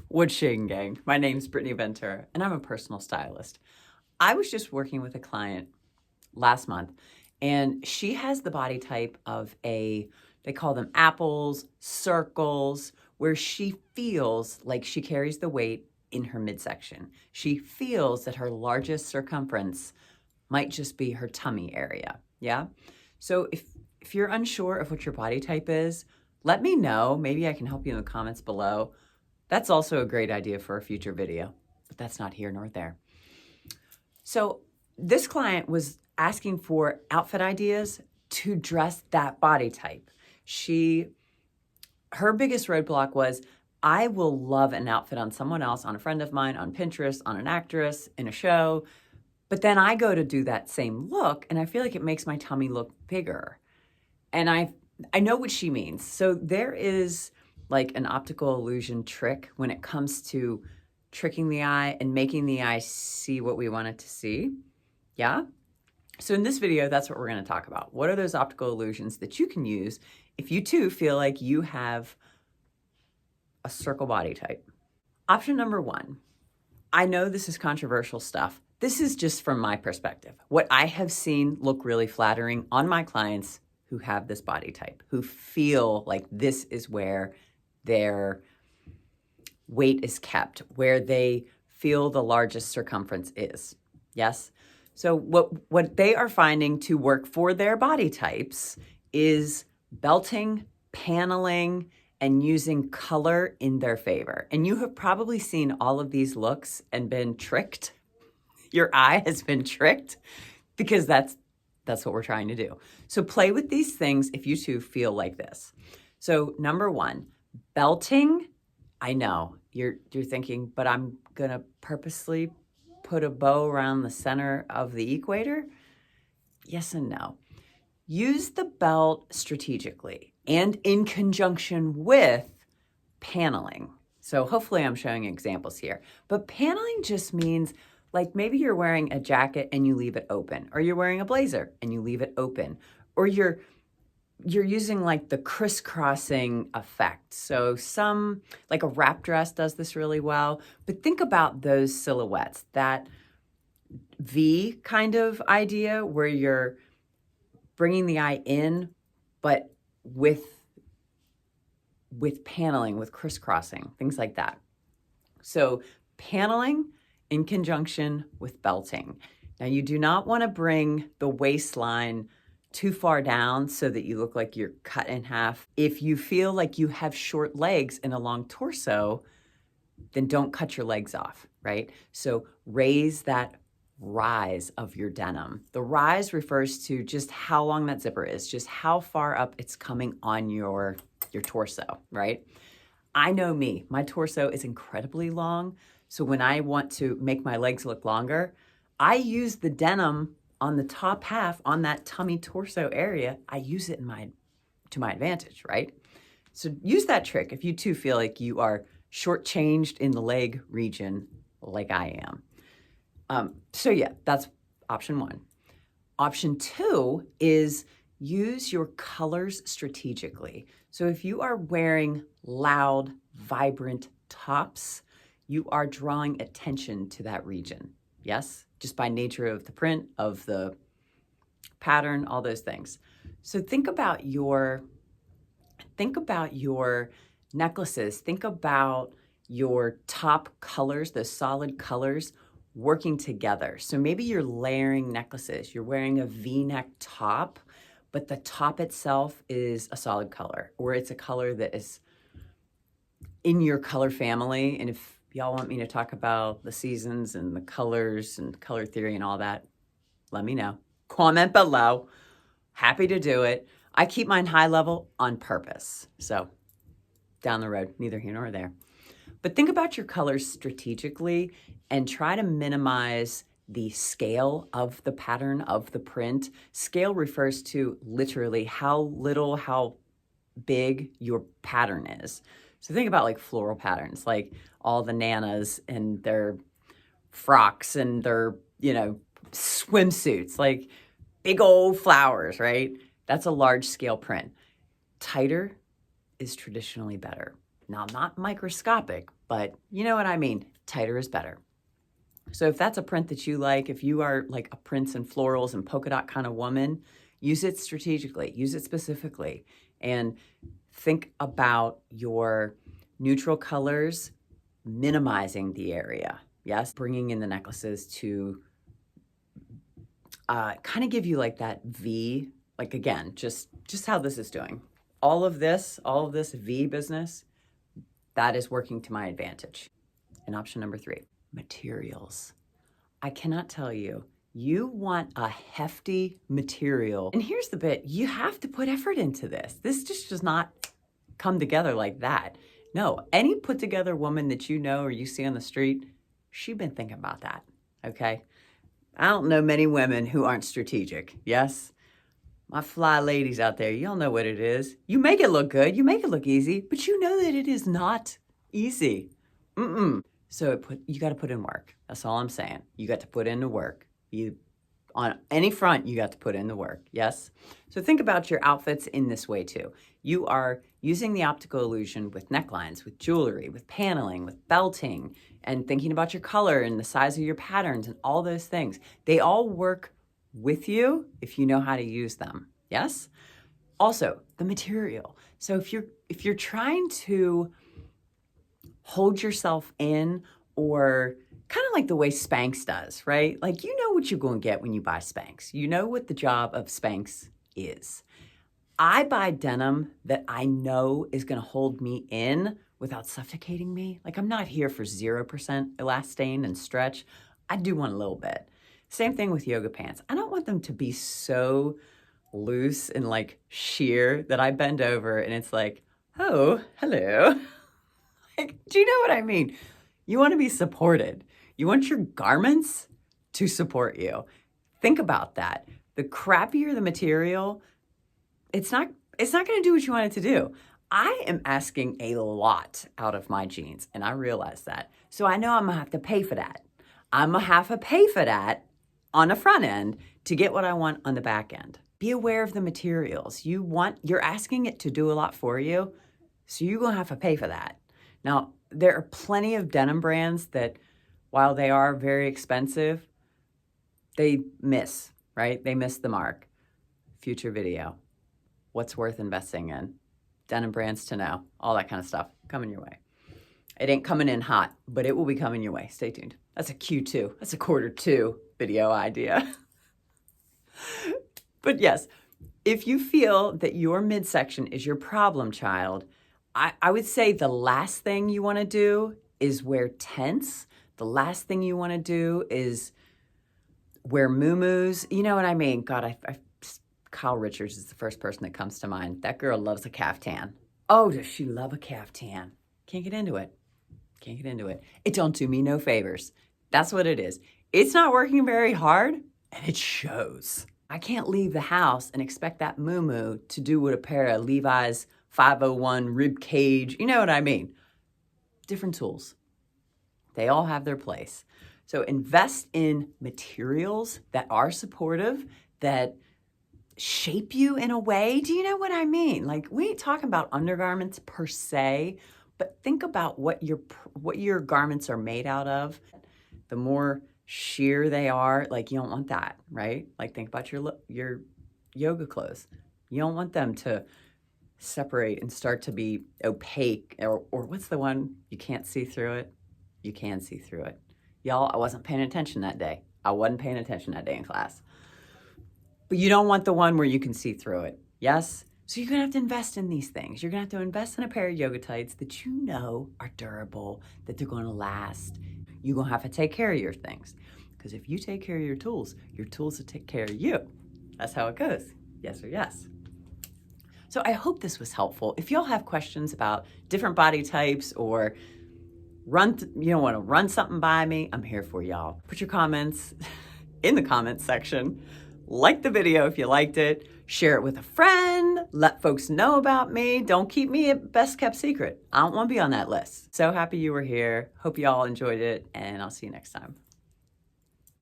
Ruching gang. My name's Brittany Ventura, and I'm a personal stylist. I was just working with a client last month, and she has the body type of they call them apples, circles, where she feels like she carries the weight in her midsection. She feels that her largest circumference might just be her tummy area. Yeah? So if you're unsure of what your body type is, let me know. Maybe I can help you in the comments below. That's also a great idea for a future video, but that's not here nor there. So this client was asking for outfit ideas to dress that body type. Her biggest roadblock was, I will love an outfit on someone else, on a friend of mine, on Pinterest, on an actress, in a show, but then I go to do that same look and I feel like it makes my tummy look bigger. And I know what she means. So there is like an optical illusion trick when it comes to tricking the eye and making the eye see what we want it to see. Yeah? So in this video, that's what we're going to talk about. What are those optical illusions that you can use if you too feel like you have a circle body type? Option number one. I know this is controversial stuff. This is just from my perspective. What I have seen look really flattering on my clients who have this body type, who feel like this is where their weight is kept, where they feel the largest circumference is. Yes? So what they are finding to work for their body types is belting, paneling, and using color in their favor. And you have probably seen all of these looks and been tricked. Your eye has been tricked because that's what we're trying to do. So play with these things if you too feel like this. So number one, belting. I know you're thinking, but I'm gonna purposely put a bow around the center of the equator. Yes and no. Use the belt strategically and in conjunction with paneling. So hopefully I'm showing examples here, but paneling just means like maybe you're wearing a jacket and you leave it open, or you're wearing a blazer and you leave it open, or you're using like the crisscrossing effect. So some, like a wrap dress does this really well, but think about those silhouettes, that V kind of idea where you're bringing the eye in, but with paneling, with crisscrossing, things like that. So paneling in conjunction with belting. Now you do not want to bring the waistline too far down so that you look like you're cut in half. If you feel like you have short legs and a long torso, then don't cut your legs off, right? So raise that rise of your denim. The rise refers to just how long that zipper is, just how far up it's coming on your torso, right? I know me, my torso is incredibly long. So when I want to make my legs look longer, I use the denim on the top half, on that tummy torso area. I use it to my advantage, right? So use that trick if you too feel like you are shortchanged in the leg region like I am. So yeah, that's option one. Option two is use your colors strategically. So if you are wearing loud, vibrant tops, you are drawing attention to that region. Yes, just by nature of the print, of the pattern, all those things. So think about your necklaces, think about your top colors, those solid colors working together. So maybe you're layering necklaces, you're wearing a V-neck top, but the top itself is a solid color, or it's a color that is in your color family. And if y'all want me to talk about the seasons and the colors and color theory and all that, let me know. Comment below. Happy to do it. I keep mine high level on purpose. So down the road, neither here nor there. But think about your colors strategically and try to minimize the scale of the pattern of the print. Scale refers to literally how big your pattern is. So think about like floral patterns, like all the nanas and their frocks and their, swimsuits, like big old flowers, right? That's a large scale print. Tighter is traditionally better. Now, not microscopic, but you know what I mean. Tighter is better. So if that's a print that you like, if you are like a prints and florals and polka dot kind of woman, use it strategically, use it specifically, and think about your neutral colors, minimizing the area. Yes, bringing in the necklaces to kind of give you like that V, like again, just how this is doing. All of this V business, that is working to my advantage. And option number 3, materials. I cannot tell you, you want a hefty material. And here's the bit, you have to put effort into this. This just does not come together like that. No, any put together woman that you know or you see on the street, she's been thinking about that, okay? I don't know many women who aren't strategic, yes? My fly ladies out there, y'all know what it is. You make it look good, you make it look easy, but you know that it is not easy. So you got to put in work. That's all I'm saying. You got to put in the work. On any front, you got to put in the work, yes? So think about your outfits in this way too. You are using the optical illusion with necklines, with jewelry, with paneling, with belting, and thinking about your color and the size of your patterns and all those things. They all work with you if you know how to use them, yes? Also, the material. So if you're trying to hold yourself in, or kind of like the way Spanx does, right? Like, you know what you're going to get when you buy Spanx. You know what the job of Spanx is. I buy denim that I know is going to hold me in without suffocating me. Like, I'm not here for 0% elastane and stretch. I do want a little bit. Same thing with yoga pants. I don't want them to be so loose and like sheer that I bend over and it's like, oh, hello. Like, do you know what I mean? You want to be supported. You want your garments to support you. Think about that. The crappier the material, it's not going to do what you want it to do. I am asking a lot out of my jeans, and I realize that. So I know I'm going to have to pay for that. I'm going to have to pay for that on the front end to get what I want on the back end. Be aware of the materials. You're asking it to do a lot for you, so you're going to have to pay for that. Now, there are plenty of denim brands that, while they are very expensive, they miss, right? They miss the mark. Future video. What's worth investing in? Denim brands to know. All that kind of stuff coming your way. It ain't coming in hot, but it will be coming your way. Stay tuned. That's a Q2. That's a Q2 video idea. But yes, if you feel that your midsection is your problem child, I would say the last thing you want to do is wear tents. The last thing you want to do is wear muumuus. You know what I mean? God, Kyle Richards is the first person that comes to mind. That girl loves a caftan. Oh, does she love a caftan? Can't get into it. Can't get into it. It don't do me no favors. That's what it is. It's not working very hard, and it shows. I can't leave the house and expect that muumuu to do what a pair of Levi's 501 rib cage, you know what I mean? Different tools. They all have their place. So invest in materials that are supportive, that shape you in a way. Do you know what I mean? Like, we ain't talking about undergarments per se, but think about what your garments are made out of. The more sheer they are, like, you don't want that, right? Like, think about your yoga clothes. You don't want them to separate and start to be opaque, or what's the one, you can't see through it? You can see through it. Y'all, I wasn't paying attention that day. I wasn't paying attention that day in class. But you don't want the one where you can see through it, yes? So you're gonna have to invest in these things. You're gonna have to invest in a pair of yoga tights that you know are durable, that they're gonna last. You're gonna have to take care of your things. Because if you take care of your tools will take care of you. That's how it goes. Yes or yes. So I hope this was helpful. If y'all have questions about different body types or you don't want to run something by me, I'm here for y'all. Put your comments in the comments section. Like the video if you liked it. Share it with a friend. Let folks know about me. Don't keep me a best kept secret. I don't want to be on that list. So happy you were here. Hope y'all enjoyed it, and I'll see you next time.